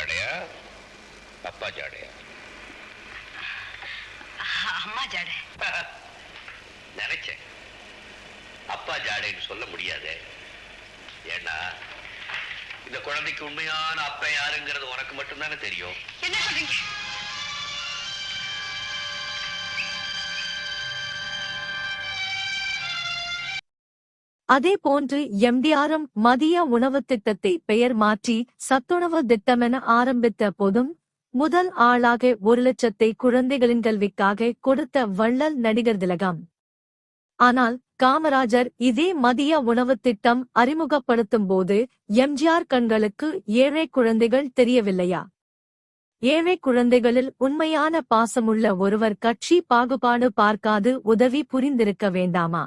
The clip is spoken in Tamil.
ஜாடையா அப்பா ஜாடையா? அம்மா ஜாடை. நினைச்சேன் அப்பா ஜாடைன்னு சொல்ல முடியாது. ஏன்னா இந்த குழந்தைக்கு உண்மையான அப்பா யாருங்கிறது உனக்கு மட்டும்தானே தெரியும். என்ன சொல்றீங்க? அதே போன்று எம்டிஆரும் மதிய உணவு திட்டத்தை பெயர் மாற்றி சத்துணவு திட்டமென ஆரம்பித்த போதும் முதல் ஆளாக 1,00,000 குழந்தைகளின் கல்விக்காக கொடுத்த வள்ளல் நடிகர் திலகம். ஆனால் காமராஜர் இதே மதிய உணவு திட்டம் அறிமுகப்படுத்தும் போது எம்ஜிஆர் கண்களுக்கு ஏழை குழந்தைகள் தெரியவில்லையா? ஏழை குழந்தைகளில் உண்மையான பாசமுள்ள ஒருவர் கட்சி பாகுபாடு பார்க்காது உதவி புரிந்திருக்க வேண்டாமா?